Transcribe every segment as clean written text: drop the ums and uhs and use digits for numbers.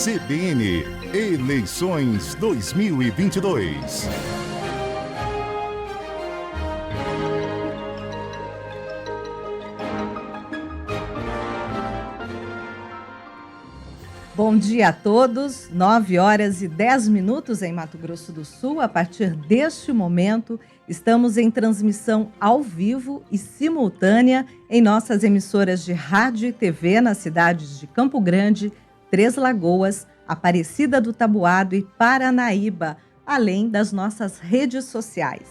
CBN Eleições 2022. Bom dia a todos, 9h10 em Mato Grosso do Sul. A partir deste momento, estamos em transmissão ao vivo e simultânea em nossas emissoras de rádio e TV nas cidades de Campo Grande, Três Lagoas, Aparecida do Taboado e Paranaíba, além das nossas redes sociais.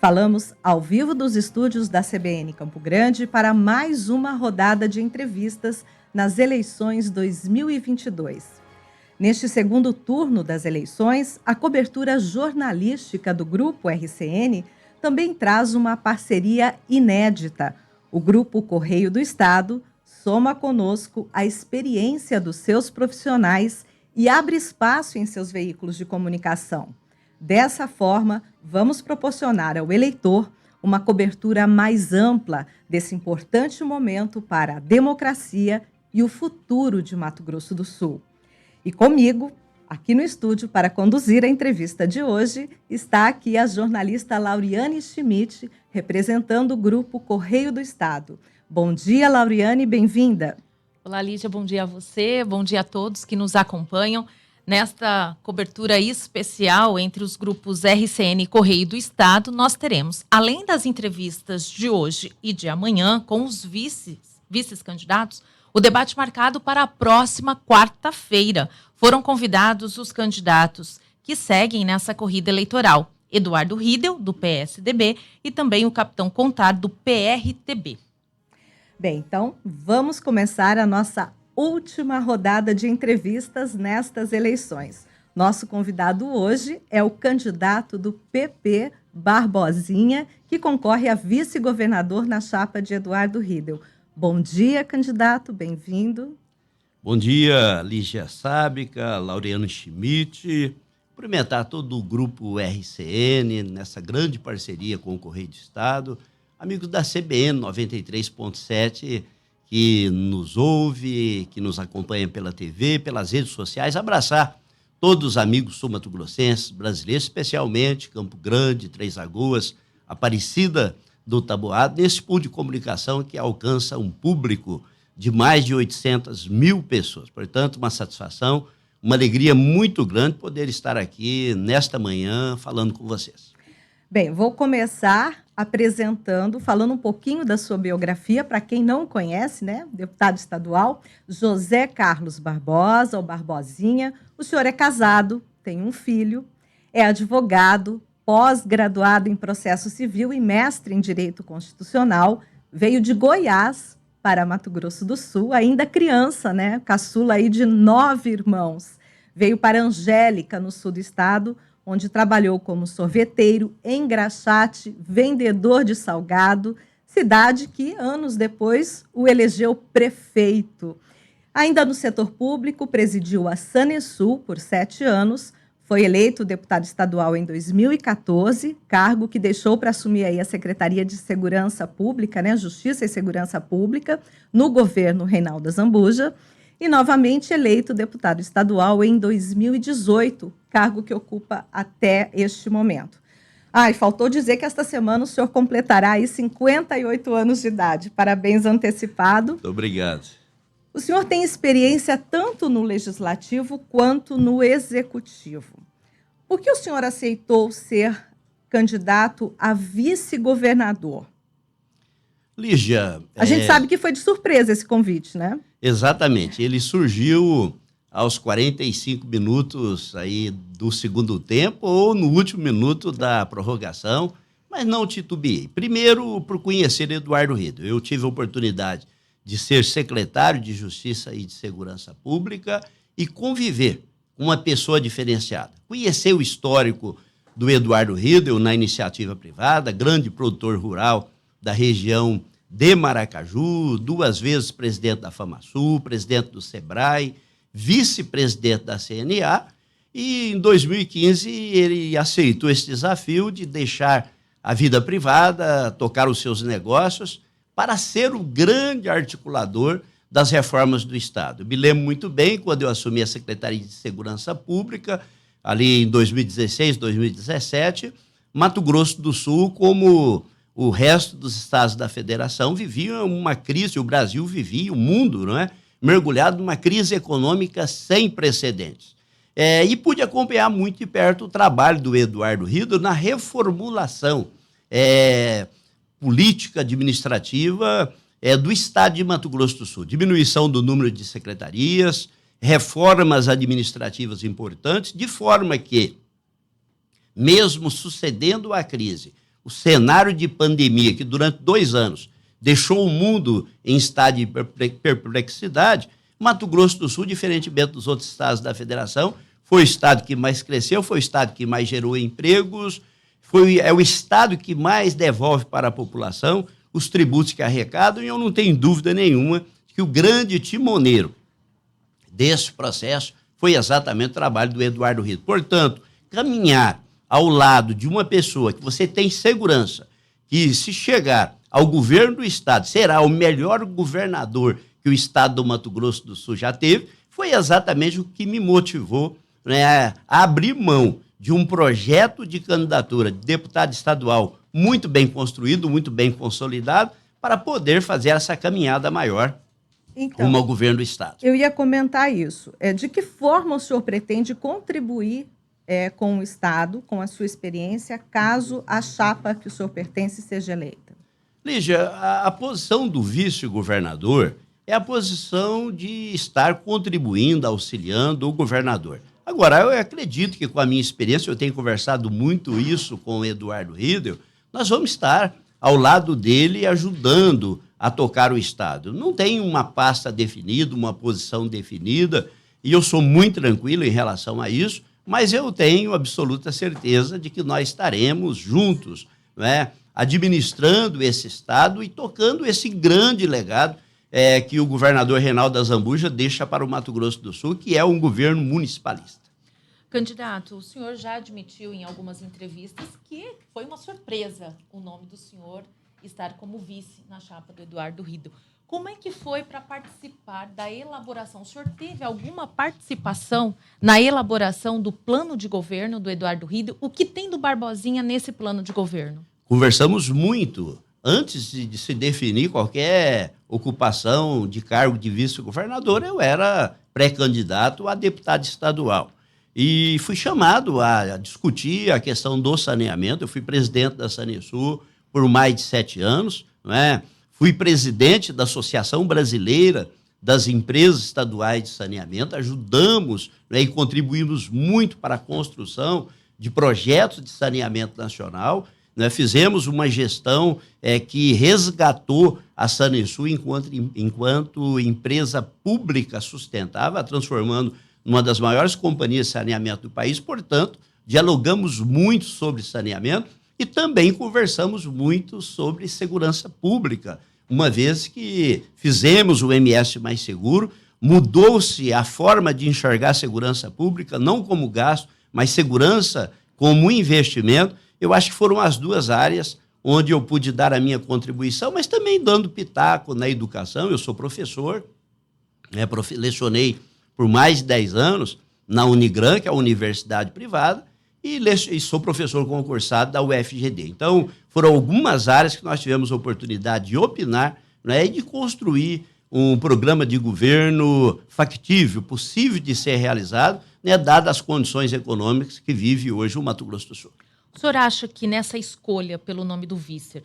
Falamos ao vivo dos estúdios da CBN Campo Grande para mais uma rodada de entrevistas nas eleições 2022. Neste segundo turno das eleições, a cobertura jornalística do Grupo RCN também traz uma parceria inédita. O Grupo Correio do Estado soma conosco a experiência dos seus profissionais e abre espaço em seus veículos de comunicação. Dessa forma, vamos proporcionar ao eleitor uma cobertura mais ampla desse importante momento para a democracia e o futuro de Mato Grosso do Sul. E comigo, aqui no estúdio, para conduzir a entrevista de hoje, está aqui a jornalista Lauriane Schmidt, representando o Grupo Correio do Estado. Bom dia, Lauriane, bem-vinda. Olá, Lídia, bom dia a você, bom dia a todos que nos acompanham nesta cobertura especial entre os grupos RCN e Correio do Estado. Nós teremos, além das entrevistas de hoje e de amanhã com os vices-candidatos, o debate marcado para a próxima quarta-feira. Foram convidados os candidatos que seguem nessa corrida eleitoral: Eduardo Riedel, do PSDB, e também o capitão Contar, do PRTB. Bem, então vamos começar a nossa última rodada de entrevistas nestas eleições. Nosso convidado hoje é o candidato do PP, Barbosinha, que concorre a vice-governador na chapa de Eduardo Riedel. Bom dia, candidato, bem-vindo. Bom dia, Lígia Sábica, Lauriane Schmidt. Cumprimentar todo o grupo RCN nessa grande parceria com o Correio do Estado. Amigos da CBN 93.7 que nos ouve, que nos acompanha pela TV, pelas redes sociais. Abraçar todos os amigos sul-mato-grossenses, brasileiros, especialmente Campo Grande, Três Lagoas, Aparecida do Taboado, nesse pool de comunicação que alcança um público de mais de 800 mil pessoas. Portanto, uma satisfação, uma alegria muito grande poder estar aqui nesta manhã falando com vocês. Bem, vou começar falando um pouquinho da sua biografia, para quem não conhece, né? Deputado estadual José Carlos Barbosa, ou Barbosinha. O senhor é casado, tem um filho, é advogado, pós-graduado em processo civil e mestre em direito constitucional, veio de Goiás para Mato Grosso do Sul, ainda criança, né? Caçula aí de 9 irmãos. Veio para Angélica, no sul do estado, onde trabalhou como sorveteiro, engraxate, vendedor de salgado, cidade que, anos depois, o elegeu prefeito. Ainda no setor público, presidiu a Sanesul por 7 anos, foi eleito deputado estadual em 2014, cargo que deixou para assumir aí a Secretaria de Segurança Pública, né, Justiça e Segurança Pública, no governo Reinaldo Azambuja, e novamente eleito deputado estadual em 2018, cargo que ocupa até este momento. E faltou dizer que esta semana o senhor completará aí 58 anos de idade. Parabéns antecipado. Muito obrigado. O senhor tem experiência tanto no legislativo quanto no executivo. Por que o senhor aceitou ser candidato a vice-governador? Lígia... A gente sabe que foi de surpresa esse convite, né? Exatamente. Ele surgiu aos 45 minutos aí do segundo tempo ou no último minuto da prorrogação, mas não titubeei. Primeiro, por conhecer Eduardo Riedel. Eu tive a oportunidade de ser secretário de Justiça e de Segurança Pública e conviver com uma pessoa diferenciada. Conhecer o histórico do Eduardo Riedel na iniciativa privada, grande produtor rural da região de Maracaju, 2 vezes presidente da FamaSul, presidente do SEBRAE, vice-presidente da CNA, e em 2015 ele aceitou esse desafio de deixar a vida privada, tocar os seus negócios, para ser o grande articulador das reformas do Estado. Eu me lembro muito bem quando eu assumi a Secretaria de Segurança Pública, ali em 2016, 2017, Mato Grosso do Sul, como o resto dos estados da federação, vivia uma crise, o Brasil vivia, o mundo, não é? Mergulhado numa crise econômica sem precedentes. E pude acompanhar muito de perto o trabalho do Eduardo Riedel na reformulação política administrativa do estado de Mato Grosso do Sul. Diminuição do número de secretarias, reformas administrativas importantes, de forma que, mesmo sucedendo a crise, o cenário de pandemia, que durante 2 anos deixou o mundo em estado de perplexidade, Mato Grosso do Sul, diferentemente dos outros estados da federação, foi o estado que mais cresceu, foi o estado que mais gerou empregos, é o estado que mais devolve para a população os tributos que arrecadam, e eu não tenho dúvida nenhuma que o grande timoneiro desse processo foi exatamente o trabalho do Eduardo Riedel. Portanto, caminhar ao lado de uma pessoa que você tem segurança, que se chegar ao governo do estado, será o melhor governador que o estado do Mato Grosso do Sul já teve, foi exatamente o que me motivou, né, a abrir mão de um projeto de candidatura de deputado estadual muito bem construído, muito bem consolidado, para poder fazer essa caminhada maior rumo ao governo do estado. Eu ia comentar isso. De que forma o senhor pretende contribuir com o estado, com a sua experiência, caso a chapa que o senhor pertence seja eleita? Lígia, a posição do vice-governador é a posição de estar contribuindo, auxiliando o governador. Agora, eu acredito que com a minha experiência, eu tenho conversado muito isso com o Eduardo Riedel, nós vamos estar ao lado dele ajudando a tocar o estado. Não tem uma pasta definida, uma posição definida, e eu sou muito tranquilo em relação a isso, mas eu tenho absoluta certeza de que nós estaremos juntos, né, administrando esse estado e tocando esse grande legado que o governador Reinaldo Azambuja deixa para o Mato Grosso do Sul, que é um governo municipalista. Candidato, o senhor já admitiu em algumas entrevistas que foi uma surpresa o nome do senhor estar como vice na chapa do Eduardo Riedel. Como é que foi para participar da elaboração? O senhor teve alguma participação na elaboração do plano de governo do Eduardo Riedel? O que tem do Barbosinha nesse plano de governo? Conversamos muito. Antes de se definir qualquer ocupação de cargo de vice-governador, eu era pré-candidato a deputado estadual. E fui chamado a discutir a questão do saneamento. Eu fui presidente da Sanesul por mais de 7 anos, não é? Fui presidente da Associação Brasileira das Empresas Estaduais de Saneamento. Ajudamos, né, e contribuímos muito para a construção de projetos de saneamento nacional. Nós fizemos uma gestão que resgatou a Sanesul enquanto empresa pública sustentável, a transformando numa das maiores companhias de saneamento do país. Portanto, dialogamos muito sobre saneamento e também conversamos muito sobre segurança pública, uma vez que fizemos o MS Mais Seguro, mudou-se a forma de enxergar a segurança pública, não como gasto, mas segurança como investimento. Eu acho que foram as 2 áreas onde eu pude dar a minha contribuição, mas também dando pitaco na educação. Eu sou professor, lecionei por mais de 10 anos na Unigran, que é a universidade privada, e sou professor concursado da UFGD. Então, foram algumas áreas que nós tivemos a oportunidade de opinar, né, e de construir um programa de governo factível, possível de ser realizado, né, dadas as condições econômicas que vive hoje o Mato Grosso do Sul. O senhor acha que nessa escolha pelo nome do vice,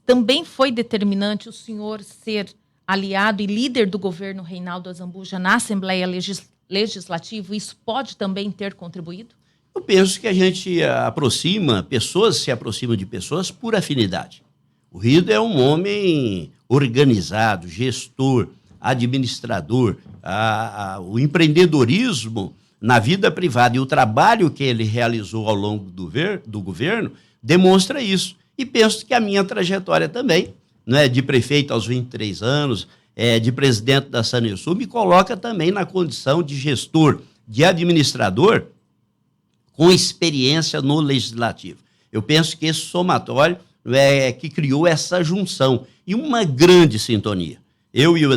também foi determinante o senhor ser aliado e líder do governo Reinaldo Azambuja na Assembleia Legislativa? Isso pode também ter contribuído? Eu penso que a gente pessoas se aproximam de pessoas por afinidade. O Riedel é um homem organizado, gestor, administrador. O empreendedorismo na vida privada e o trabalho que ele realizou ao longo do governo demonstra isso. E penso que a minha trajetória também, né, de prefeito aos 23 anos, de presidente da Sanesul, me coloca também na condição de gestor, de administrador, com experiência no legislativo. Eu penso que esse somatório que criou essa junção e uma grande sintonia. eu e o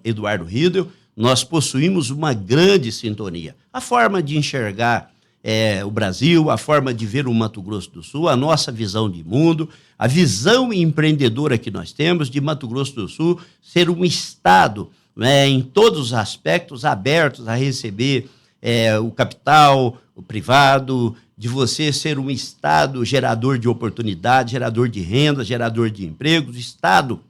Eduardo Riedel, nós possuímos uma grande sintonia. A forma de enxergar o Brasil, a forma de ver o Mato Grosso do Sul, a nossa visão de mundo, a visão empreendedora que nós temos de Mato Grosso do Sul ser um estado, né, em todos os aspectos abertos a receber o capital, o privado, de você ser um estado gerador de oportunidades, gerador de renda, gerador de empregos, estado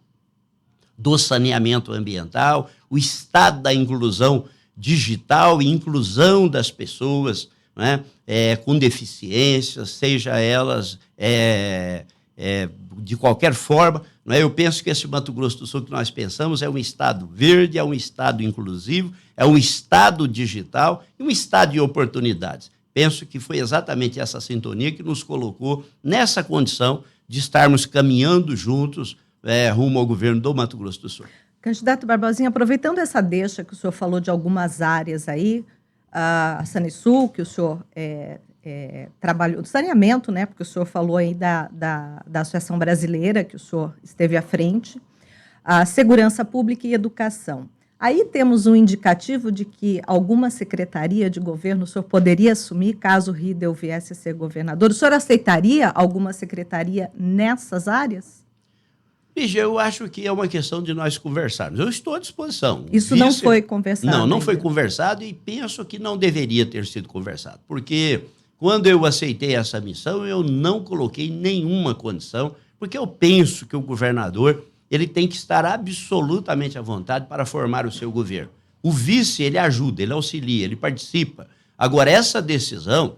do saneamento ambiental, o estado da inclusão digital e inclusão das pessoas, né, com deficiências, seja elas de qualquer forma. Né? Eu penso que esse Mato Grosso do Sul que nós pensamos é um estado verde, é um estado inclusivo, é um estado digital e um estado de oportunidades. Penso que foi exatamente essa sintonia que nos colocou nessa condição de estarmos caminhando juntos rumo ao governo do Mato Grosso do Sul. Candidato Barbosinha, aproveitando essa deixa que o senhor falou de algumas áreas aí, a Sanesul, que o senhor trabalhou, do saneamento, né, porque o senhor falou aí da Associação Brasileira, que o senhor esteve à frente, a Segurança Pública e Educação. Aí temos um indicativo de que alguma secretaria de governo o senhor poderia assumir caso o Riedel viesse a ser governador. O senhor aceitaria alguma secretaria nessas áreas? Lígia, eu acho que é uma questão de nós conversarmos. Eu estou à disposição. Isso não foi conversado? Não foi conversado e penso que não deveria ter sido conversado. Porque quando eu aceitei essa missão, eu não coloquei nenhuma condição, porque eu penso que o governador ele tem que estar absolutamente à vontade para formar o seu governo. O vice, ele ajuda, ele auxilia, ele participa. Agora, essa decisão,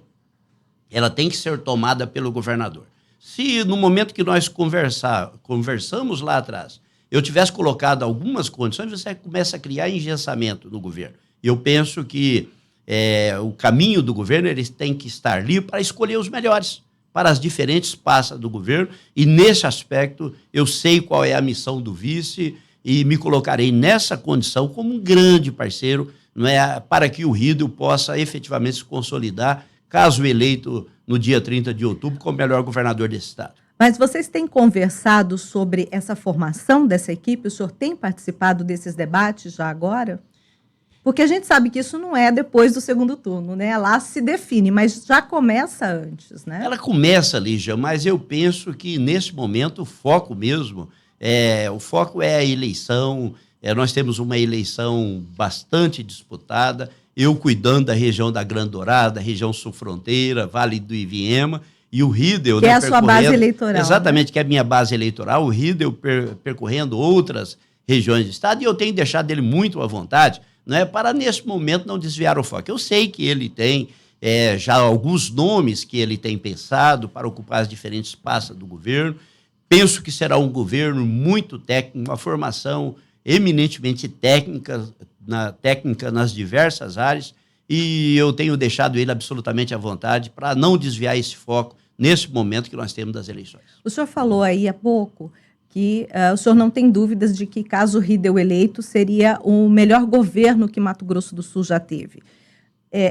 ela tem que ser tomada pelo governador. Se no momento que nós conversamos lá atrás, eu tivesse colocado algumas condições, você começa a criar engessamento no governo. Eu penso que o caminho do governo ele tem que estar livre para escolher os melhores para as diferentes pastas do governo, e nesse aspecto eu sei qual é a missão do vice e me colocarei nessa condição como um grande parceiro, não é, para que o Riedel possa efetivamente se consolidar, caso eleito no dia 30 de outubro, como melhor governador desse estado. Mas vocês têm conversado sobre essa formação dessa equipe? O senhor tem participado desses debates já agora? Porque a gente sabe que isso não é depois do segundo turno, né? Lá se define, mas já começa antes, né? Ela começa, Lígia, mas eu penso que nesse momento o foco mesmo, o foco é a eleição. Nós temos uma eleição bastante disputada, eu cuidando da região da Grande Dourada, região sul-fronteira, Vale do Ivinhema, e o Riedel... Que é a sua base eleitoral. Exatamente, né? Que é a minha base eleitoral, o Riedel percorrendo outras regiões do estado, e eu tenho deixado ele muito à vontade, né, para, nesse momento, não desviar o foco. Eu sei que ele tem já alguns nomes que ele tem pensado para ocupar as diferentes pastas do governo. Penso que será um governo muito técnico, uma formação eminentemente técnica nas diversas áreas, e eu tenho deixado ele absolutamente à vontade para não desviar esse foco nesse momento que nós temos das eleições. O senhor falou aí há pouco que o senhor não tem dúvidas de que, caso o Riedel eleito, seria o melhor governo que Mato Grosso do Sul já teve.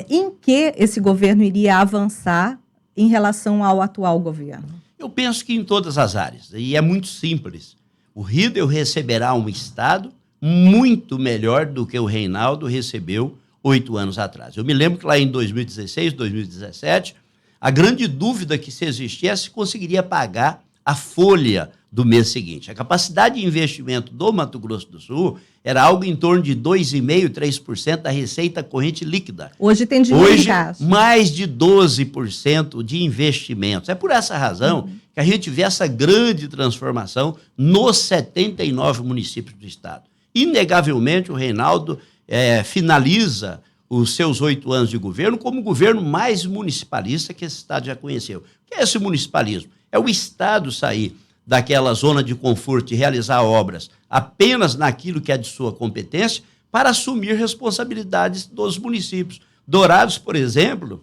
Em que esse governo iria avançar em relação ao atual governo? Eu penso que em todas as áreas, e é muito simples. O Riedel receberá um estado muito melhor do que o Reinaldo recebeu 8 anos atrás. Eu me lembro que lá em 2016, 2017, a grande dúvida que se existia é se conseguiria pagar a folha do mês seguinte. A capacidade de investimento do Mato Grosso do Sul era algo em torno de 2,5%, 3% da receita corrente líquida. Hoje tem dinheiro em caixa. Mais de 12% de investimentos. É por essa razão que a gente vê essa grande transformação nos 79 municípios do estado. Inegavelmente, o Reinaldo finaliza os seus 8 anos de governo como o governo mais municipalista que esse estado já conheceu. O que é esse municipalismo? É o estado sair daquela zona de conforto e realizar obras apenas naquilo que é de sua competência para assumir responsabilidades dos municípios. Dourados, por exemplo,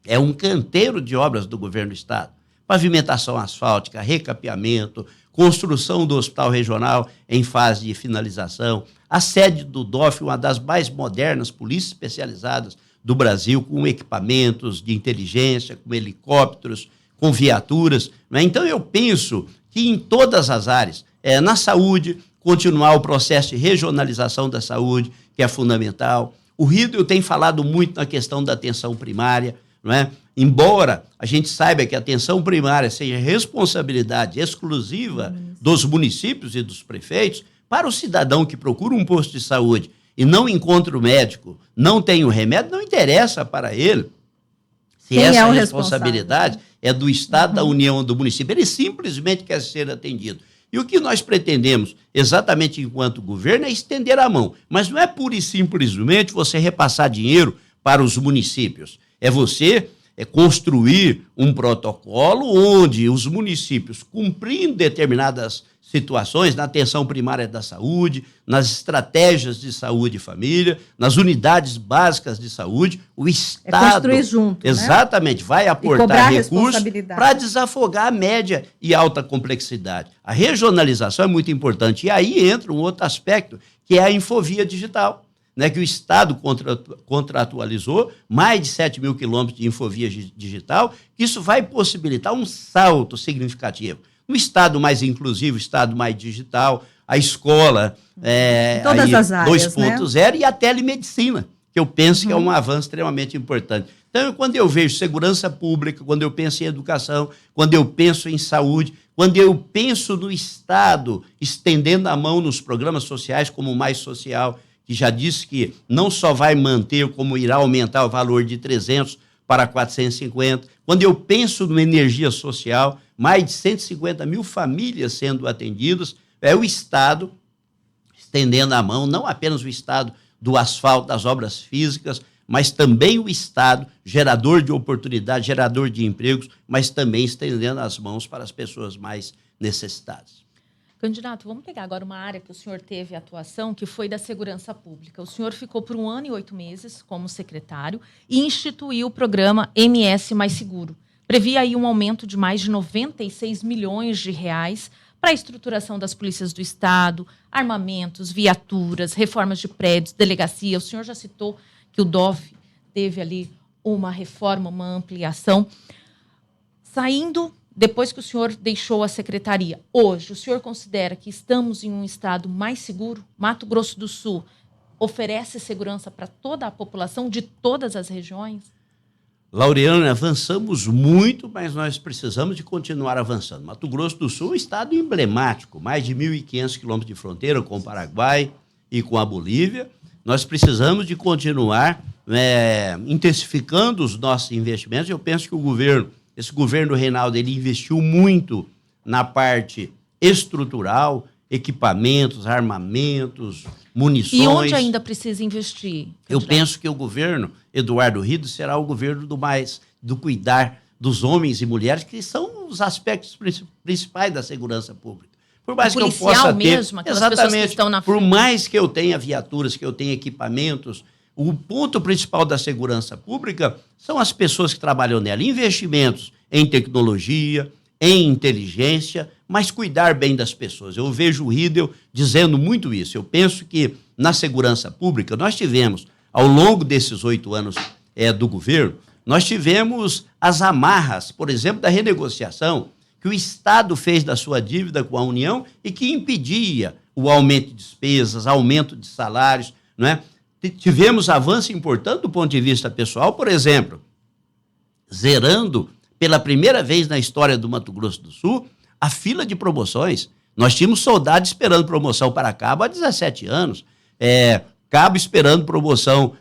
é um canteiro de obras do governo do estado. Pavimentação asfáltica, recapeamento, construção do hospital regional em fase de finalização, a sede do DOF, uma das mais modernas polícias especializadas do Brasil, com equipamentos de inteligência, com helicópteros, com viaturas. Né? Então, eu penso que em todas as áreas, na saúde, continuar o processo de regionalização da saúde, que é fundamental. O Rídio tem falado muito na questão da atenção primária, não é? Embora a gente saiba que a atenção primária seja responsabilidade exclusiva dos municípios e dos prefeitos, para o cidadão que procura um posto de saúde e não encontra o médico, não tem o remédio, não interessa para ele se quem essa é o responsabilidade é do Estado, da União, do município. Ele simplesmente quer ser atendido. E o que nós pretendemos, exatamente enquanto governo, é estender a mão. Mas não é pura e simplesmente você repassar dinheiro para os municípios. É você construir um protocolo onde os municípios, cumprindo determinadas situações na atenção primária da saúde, nas estratégias de saúde e família, nas unidades básicas de saúde, o Estado... construir junto, exatamente, né? vai aportar recursos para desafogar a média e alta complexidade. A regionalização é muito importante. E aí entra um outro aspecto, que é a infovia digital, né, que o Estado contratualizou mais de 7 mil quilômetros de infovia digital, que isso vai possibilitar um salto significativo. Um Estado mais inclusivo, Estado mais digital, a escola todas as áreas, 2.0, né? E a telemedicina, que eu penso que é um avanço extremamente importante. Então, quando eu vejo segurança pública, quando eu penso em educação, quando eu penso em saúde, quando eu penso no Estado estendendo a mão nos programas sociais, como o Mais Social, que já disse que não só vai manter, como irá aumentar o valor de 300 para 450. Quando eu penso na energia social, mais de 150 mil famílias sendo atendidas, é o Estado estendendo a mão, não apenas o Estado do asfalto, das obras físicas, mas também o Estado, gerador de oportunidades, gerador de empregos, mas também estendendo as mãos para as pessoas mais necessitadas. Candidato, vamos pegar agora uma área que o senhor teve atuação, que foi da segurança pública. O senhor ficou por 1 ano e 8 meses como secretário e instituiu o programa MS Mais Seguro. Previa aí um aumento de mais de 96 milhões de reais para a estruturação das polícias do Estado, armamentos, viaturas, reformas de prédios, delegacia. O senhor já citou que o DOF teve ali uma reforma, uma ampliação. Saindo, depois que o senhor deixou a secretaria, hoje, o senhor considera que estamos em um estado mais seguro? Mato Grosso do Sul oferece segurança para toda a população de todas as regiões? Laureana, avançamos muito, mas nós precisamos de continuar avançando. Mato Grosso do Sul é um estado emblemático, mais de 1.500 quilômetros de fronteira com o Paraguai e com a Bolívia. Nós precisamos de continuar intensificando os nossos investimentos. Eu penso que esse governo Reinaldo, ele investiu muito na parte estrutural, equipamentos, armamentos, munições. E onde ainda precisa investir? Eu penso que o governo Eduardo Rídio será o governo do cuidar dos homens e mulheres, que são os aspectos principais da segurança pública. Por mais que eu possa mesmo, ter, aquelas pessoas que estão na frente. Por mais que eu tenha viaturas, que eu tenha equipamentos, o ponto principal da segurança pública são as pessoas que trabalham nela. Investimentos em tecnologia, em inteligência, mas cuidar bem das pessoas. Eu vejo o Rídio dizendo muito isso. Eu penso que na segurança pública nós tivemos, ao longo desses 8 anos do governo, nós tivemos as amarras, por exemplo, da renegociação que o Estado fez da sua dívida com a União e que impedia o aumento de despesas, aumento de salários, não é? Tivemos avanço importante do ponto de vista pessoal, por exemplo, zerando pela primeira vez na história do Mato Grosso do Sul a fila de promoções. Nós tínhamos soldado esperando promoção para cabo há 17 anos, cabo esperando promoção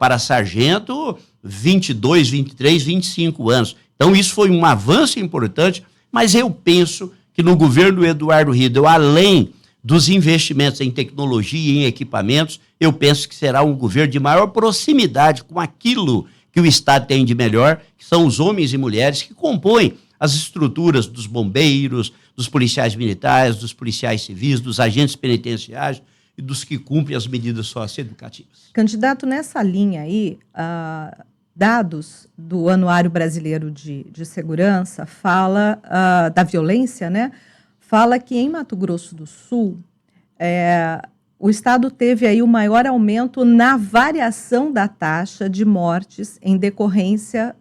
para sargento 22, 23, 25 anos. Então isso foi um avanço importante, mas eu penso que no governo Eduardo Rídio, além dos investimentos em tecnologia e em equipamentos, eu penso que será um governo de maior proximidade com aquilo que o Estado tem de melhor, que são os homens e mulheres que compõem as estruturas dos bombeiros, dos policiais militares, dos policiais civis, dos agentes penitenciários e dos que cumprem as medidas socioeducativas. Candidato, nessa linha aí, dados do Anuário Brasileiro de Segurança fala da violência, né? Fala que em Mato Grosso do Sul, o Estado teve aí o maior aumento na variação da taxa de mortes em decorrência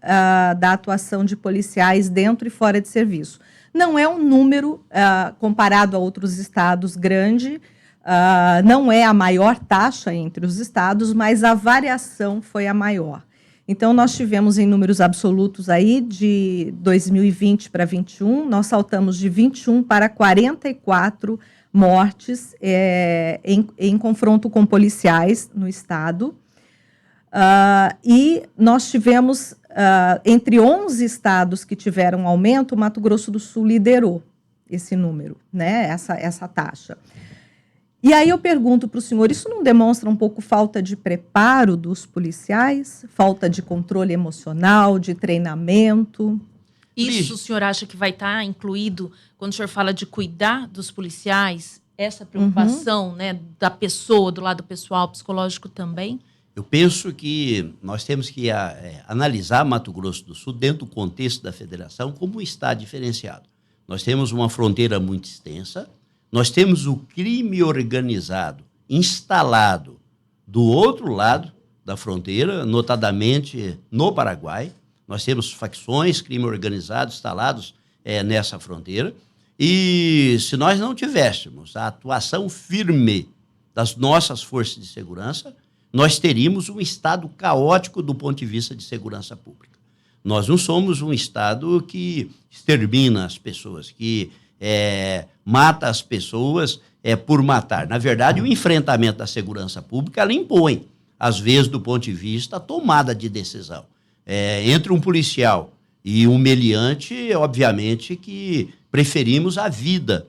da atuação de policiais dentro e fora de serviço. Não é um número, comparado a outros estados, grande, Não é a maior taxa entre os estados, mas a variação foi a maior. Então, nós tivemos em números absolutos aí, de 2020 para 2021, nós saltamos de 21 para 44 mortes em confronto com policiais no estado. E nós tivemos, entre 11 estados que tiveram aumento, o Mato Grosso do Sul liderou esse número, né, essa taxa. E aí eu pergunto para o senhor, isso não demonstra um pouco falta de preparo dos policiais? Falta de controle emocional, de treinamento? Isso o senhor acha que vai estar incluído quando o senhor fala de cuidar dos policiais? Essa preocupação, né, da pessoa, do lado pessoal, psicológico também? Eu penso que nós temos que analisar Mato Grosso do Sul dentro do contexto da federação como um estado diferenciado. Nós temos uma fronteira muito extensa, nós temos o crime organizado instalado do outro lado da fronteira, notadamente no Paraguai. Nós temos facções, crime organizado instalados nessa fronteira. E se nós não tivéssemos a atuação firme das nossas forças de segurança, nós teríamos um estado caótico do ponto de vista de segurança pública. Nós não somos um estado que extermina as pessoas, que mata as pessoas por matar. Na verdade, o enfrentamento da segurança pública, ela impõe, às vezes, do ponto de vista, a tomada de decisão. Entre um policial e um meliante, obviamente que preferimos a vida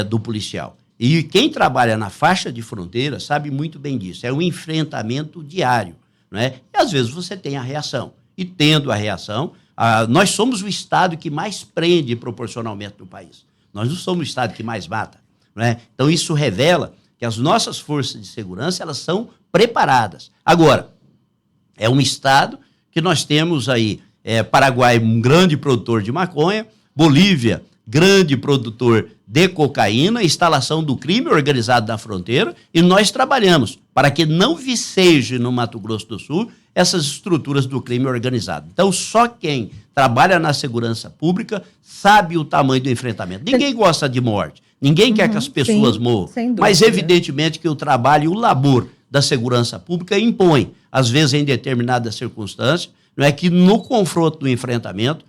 do policial. E quem trabalha na faixa de fronteira sabe muito bem disso. É um enfrentamento diário, né? E às vezes você tem a reação. E tendo a reação, nós somos o estado que mais prende proporcionalmente no país. Nós não somos o estado que mais mata, né? Então isso revela que as nossas forças de segurança, elas são preparadas. Agora, é um estado que nós temos aí, Paraguai, um grande produtor de maconha, Bolívia, grande produtor de cocaína, instalação do crime organizado na fronteira, e nós trabalhamos para que não viceje no Mato Grosso do Sul essas estruturas do crime organizado. Então, só quem trabalha na segurança pública sabe o tamanho do enfrentamento. Ninguém gosta de morte, ninguém quer que as pessoas morram, mas evidentemente que o trabalho e o labor da segurança pública impõe, às vezes em determinadas circunstâncias, não é que no confronto do enfrentamento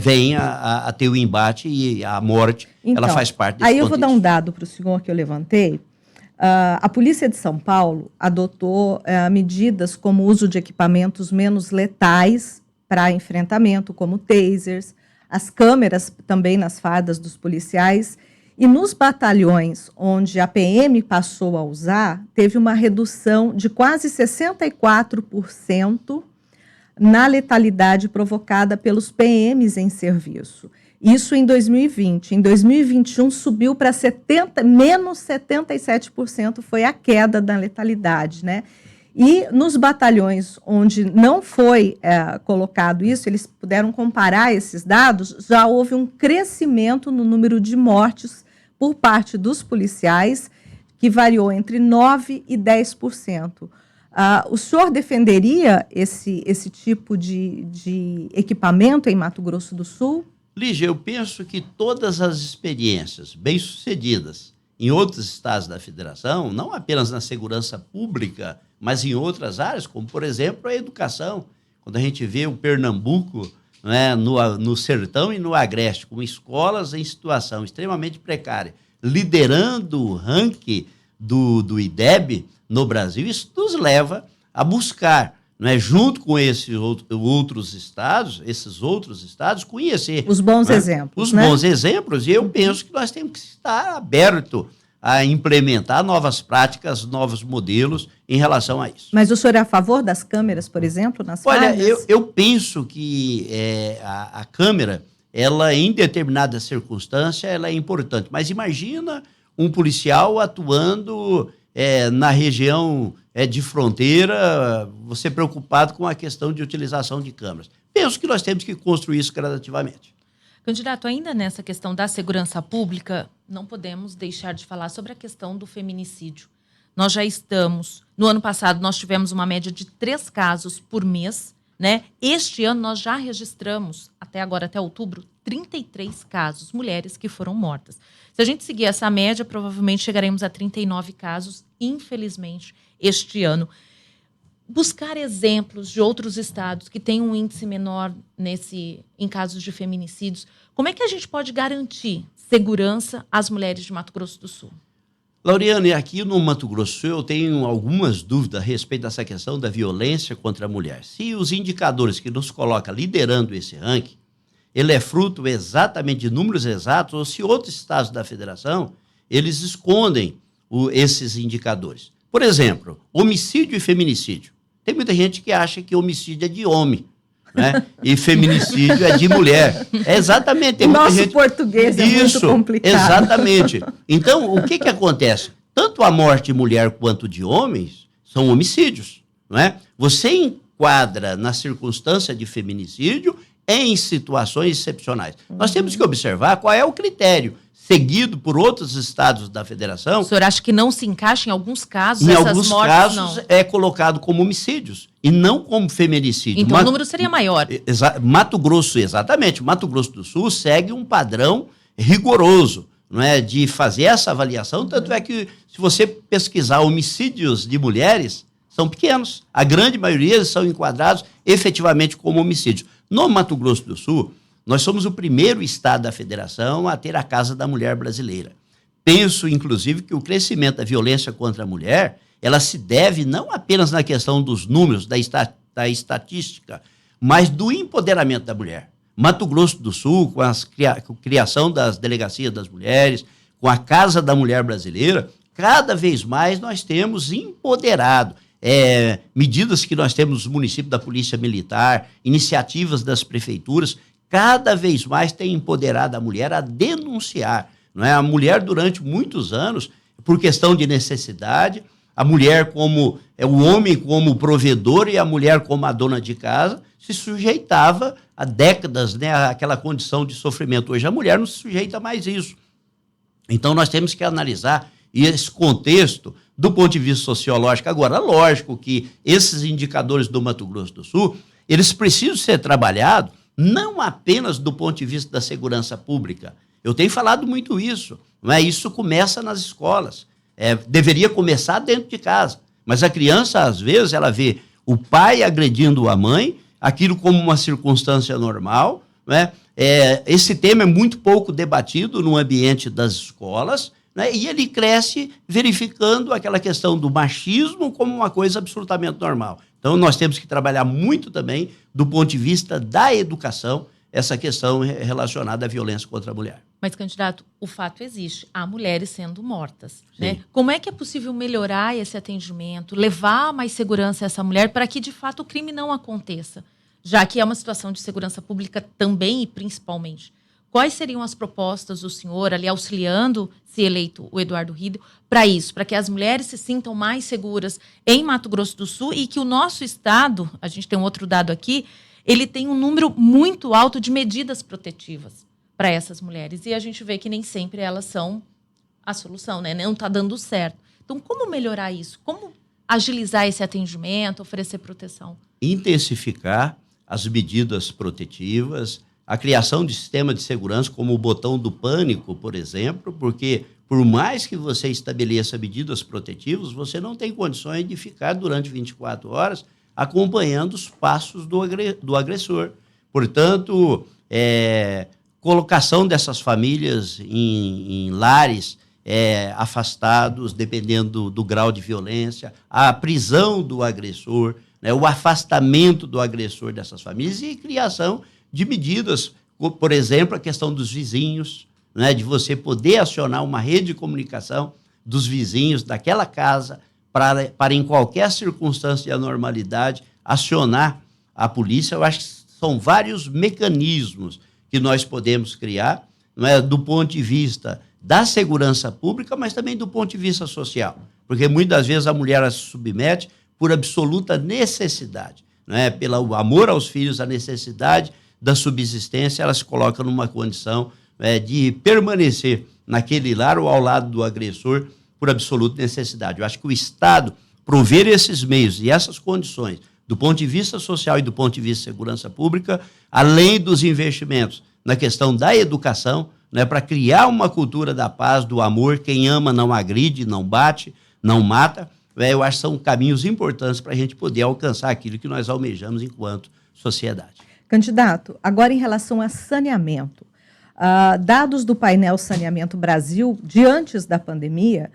venha a ter o embate e a morte, então, ela faz parte desse contexto. Aí eu vou contexto. dar um dado para o senhor que eu levantei. A Polícia de São Paulo adotou medidas como o uso de equipamentos menos letais para enfrentamento, como tasers, as câmeras também nas fardas dos policiais. E nos batalhões onde a PM passou a usar, teve uma redução de quase 64% na letalidade provocada pelos PMs em serviço. Isso em 2020. Em 2021 subiu para menos 77% foi a queda da letalidade, né? E nos batalhões onde não foi colocado isso, eles puderam comparar esses dados, já houve um crescimento no número de mortes por parte dos policiais, que variou entre 9% e 10%. O senhor defenderia esse tipo de equipamento em Mato Grosso do Sul? Lígia, eu penso que todas as experiências bem-sucedidas em outros estados da federação, não apenas na segurança pública, mas em outras áreas, como, por exemplo, a educação. Quando a gente vê o Pernambuco, né, no sertão e no agreste, com escolas em situação extremamente precária, liderando o ranking do IDEB no Brasil, isso nos leva a buscar, né, junto com esses outros estados, conhecer os bons exemplos. Os bons exemplos, e eu penso que nós temos que estar abertos a implementar novas práticas, novos modelos em relação a isso. Mas o senhor é a favor das câmeras, por exemplo, nas fardas? Olha, eu penso que a câmera, ela em determinada circunstância, ela é importante, mas imagina um policial atuando na região de fronteira, você preocupado com a questão de utilização de câmeras. Penso que nós temos que construir isso gradativamente. Candidato, ainda nessa questão da segurança pública, não podemos deixar de falar sobre a questão do feminicídio. Nós já estamos, no ano passado nós tivemos uma média de 3 casos por mês, né? Este ano nós já registramos, até agora, até outubro, 33 casos, mulheres que foram mortas. Se a gente seguir essa média, provavelmente chegaremos a 39 casos, infelizmente, este ano. Buscar exemplos de outros estados que têm um índice menor em casos de feminicídios. Como é que a gente pode garantir segurança às mulheres de Mato Grosso do Sul? Lauriane, aqui no Mato Grosso do Sul eu tenho algumas dúvidas a respeito dessa questão da violência contra a mulher. Se os indicadores que nos colocam liderando esse ranking, ele é fruto exatamente de números exatos, ou se outros estados da federação, eles escondem esses indicadores. Por exemplo, homicídio e feminicídio. Tem muita gente que acha que homicídio é de homem, né? E feminicídio é de mulher. É exatamente. Tem muita Nosso gente... português é muito complicado. Exatamente. Então, o que acontece? Tanto a morte de mulher quanto de homens são homicídios, não é? Você enquadra na circunstância de feminicídio em situações excepcionais. Nós temos que observar qual é o critério seguido por outros estados da federação. O senhor acha que não se encaixa em alguns casos? Em essas alguns mortes, casos não? é colocado como homicídios e não como feminicídio. Então o número seria maior. Mato Grosso, exatamente. Mato Grosso do Sul segue um padrão rigoroso, não é, de fazer essa avaliação. Tanto é que, se você pesquisar homicídios de mulheres, são pequenos. A grande maioria são enquadrados efetivamente como homicídios. No Mato Grosso do Sul, nós somos o primeiro estado da federação a ter a Casa da Mulher Brasileira. Penso, inclusive, que o crescimento da violência contra a mulher, ela se deve não apenas na questão dos números, da estatística, mas do empoderamento da mulher. Mato Grosso do Sul, com a criação das delegacias das mulheres, com a Casa da Mulher Brasileira, cada vez mais nós temos empoderado. Medidas que nós temos nos municípios da Polícia Militar, iniciativas das prefeituras, cada vez mais tem empoderado a mulher a denunciar. Não é? A mulher, durante muitos anos, por questão de necessidade, a mulher como o homem como provedor e a mulher como a dona de casa, se sujeitava há décadas, né, àquela condição de sofrimento. Hoje a mulher não se sujeita mais a isso. Então nós temos que analisar esse contexto do ponto de vista sociológico. Agora, lógico que esses indicadores do Mato Grosso do Sul, eles precisam ser trabalhados não apenas do ponto de vista da segurança pública. Eu tenho falado muito isso, não é? Isso começa nas escolas. Deveria começar dentro de casa. Mas a criança, às vezes, ela vê o pai agredindo a mãe, aquilo como uma circunstância normal, não é? Esse tema é muito pouco debatido no ambiente das escolas, né? E ele cresce verificando aquela questão do machismo como uma coisa absolutamente normal. Então, nós temos que trabalhar muito também, do ponto de vista da educação, essa questão relacionada à violência contra a mulher. Mas, candidato, o fato existe. Há mulheres sendo mortas, né? Como é que é possível melhorar esse atendimento, levar mais segurança a essa mulher para que, de fato, o crime não aconteça? Já que é uma situação de segurança pública também e principalmente. Quais seriam as propostas do senhor, ali auxiliando, se eleito, o Eduardo Riedel, para isso? Para que as mulheres se sintam mais seguras em Mato Grosso do Sul e que o nosso estado, a gente tem um outro dado aqui, ele tem um número muito alto de medidas protetivas para essas mulheres. E a gente vê que nem sempre elas são a solução, né? Não está dando certo. Então, como melhorar isso? Como agilizar esse atendimento, oferecer proteção? Intensificar as medidas protetivas, a criação de sistema de segurança, como o botão do pânico, por exemplo, porque por mais que você estabeleça medidas protetivas, você não tem condições de ficar durante 24 horas acompanhando os passos do agressor. Portanto, colocação dessas famílias em lares afastados, dependendo do grau de violência, a prisão do agressor, né, o afastamento do agressor dessas famílias e criação de medidas, por exemplo, a questão dos vizinhos, né, de você poder acionar uma rede de comunicação dos vizinhos daquela casa para em qualquer circunstância de anormalidade, acionar a polícia. Eu acho que são vários mecanismos que nós podemos criar, não é, do ponto de vista da segurança pública, mas também do ponto de vista social. Porque muitas vezes a mulher se submete por absoluta necessidade, não é? Pelo amor aos filhos, a necessidade da subsistência, ela se coloca numa condição de permanecer naquele lar ou ao lado do agressor por absoluta necessidade. Eu acho que o Estado prover esses meios e essas condições, do ponto de vista social e do ponto de vista de segurança pública, além dos investimentos na questão da educação, né, para criar uma cultura da paz, do amor. Quem ama não agride, não bate, não mata. Eu acho que são caminhos importantes para a gente poder alcançar aquilo que nós almejamos enquanto sociedade. Candidato, agora em relação a saneamento, dados do painel Saneamento Brasil, de antes da pandemia,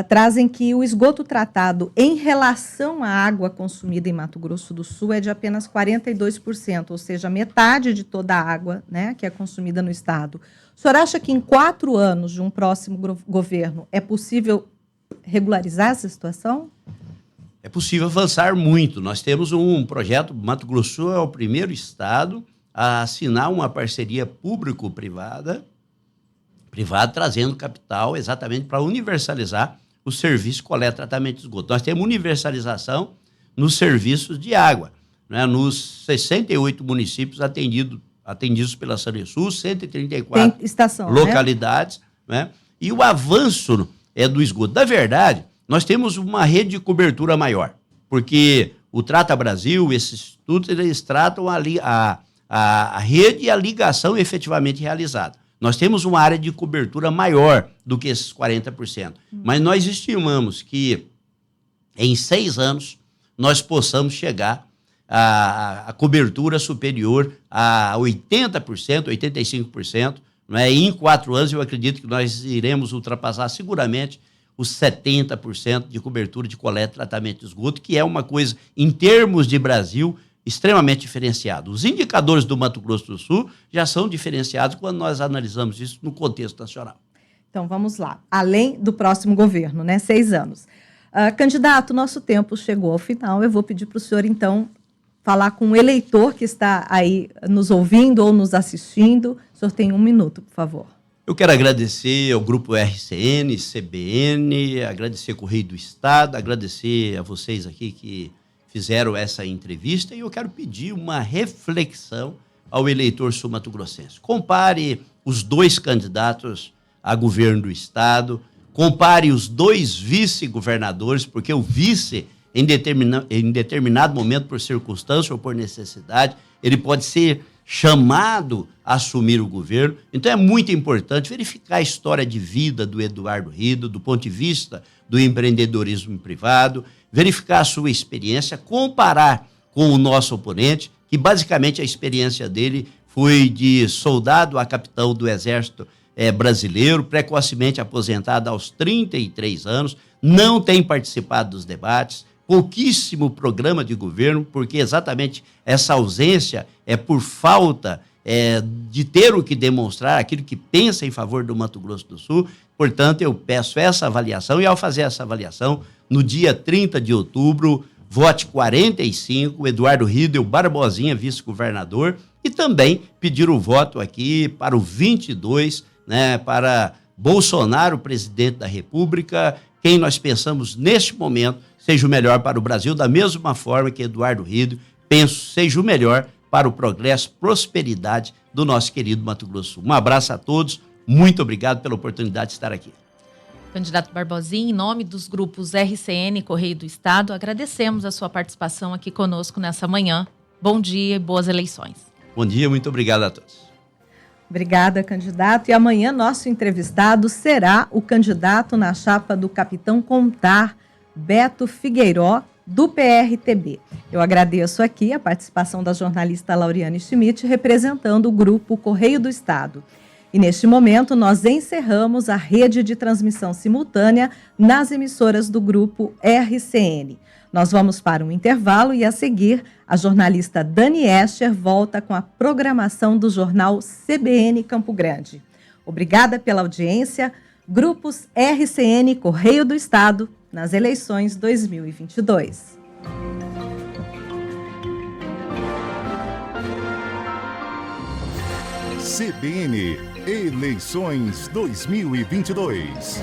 trazem que o esgoto tratado em relação à água consumida em Mato Grosso do Sul é de apenas 42%, ou seja, metade de toda a água, né, que é consumida no estado. O senhor acha que em 4 anos de um próximo governo é possível regularizar essa situação? É possível avançar muito. Nós temos um projeto, Mato Grosso do Sul é o primeiro estado a assinar uma parceria público-privada, trazendo capital exatamente para universalizar o serviço de coleta e tratamento de esgoto. Nós temos universalização nos serviços de água, né? Nos 68 municípios atendidos pela Sanesul, 134 estação, localidades, né? E o avanço do esgoto. Na verdade, nós temos uma rede de cobertura maior, porque o Trata Brasil, esses institutos, eles tratam a rede e a ligação efetivamente realizada. Nós temos uma área de cobertura maior do que esses 40%, mas nós estimamos que em 6 anos nós possamos chegar a cobertura superior a 80%, 85%, né? E em 4 anos eu acredito que nós iremos ultrapassar seguramente os 70% de cobertura de coleta e tratamento de esgoto, que é uma coisa, em termos de Brasil, extremamente diferenciado. Os indicadores do Mato Grosso do Sul já são diferenciados quando nós analisamos isso no contexto nacional. Então, vamos lá. Além do próximo governo, né? 6 anos. Candidato, nosso tempo chegou ao final. Eu vou pedir para o senhor, então, falar com o eleitor que está aí nos ouvindo ou nos assistindo. O senhor tem 1 minuto, por favor. Eu quero agradecer ao Grupo RCN, CBN, agradecer ao Correio do Estado, agradecer a vocês aqui que fizeram essa entrevista, e eu quero pedir uma reflexão ao eleitor sul-mato-grossense. Compare os 2 candidatos a governo do Estado, compare os 2 vice-governadores, porque o vice, em determinado momento, por circunstância ou por necessidade, ele pode ser chamado a assumir o governo. Então é muito importante verificar a história de vida do Eduardo Rido, do ponto de vista do empreendedorismo privado, verificar a sua experiência, comparar com o nosso oponente, que basicamente a experiência dele foi de soldado a capitão do Exército brasileiro, precocemente aposentado aos 33 anos, não tem participado dos debates, pouquíssimo programa de governo, porque exatamente essa ausência é por falta de ter o que demonstrar, aquilo que pensa em favor do Mato Grosso do Sul. Portanto, eu peço essa avaliação, e ao fazer essa avaliação, no dia 30 de outubro, vote 45, Eduardo Riedel Barbosinha, vice-governador, e também pedir o voto aqui para o 22, né, para Bolsonaro, presidente da República, quem nós pensamos neste momento seja o melhor para o Brasil, da mesma forma que Eduardo Riedel, penso, seja o melhor para o progresso, prosperidade do nosso querido Mato Grosso do Sul. Um abraço a todos, muito obrigado pela oportunidade de estar aqui. Candidato Barbosinha, em nome dos grupos RCN e Correio do Estado, agradecemos a sua participação aqui conosco nessa manhã. Bom dia e boas eleições. Bom dia, muito obrigado a todos. Obrigada, candidato. E amanhã nosso entrevistado será o candidato na chapa do Capitão Contar, Beto Figueiró, do PRTB. Eu agradeço aqui a participação da jornalista Lauriane Schmidt, representando o grupo Correio do Estado. E neste momento nós encerramos a rede de transmissão simultânea nas emissoras do grupo RCN. Nós vamos para um intervalo e a seguir a jornalista Dani Escher volta com a programação do jornal CBN Campo Grande. Obrigada pela audiência. Grupos RCN Correio do Estado nas eleições 2022. CBN Eleições 2022.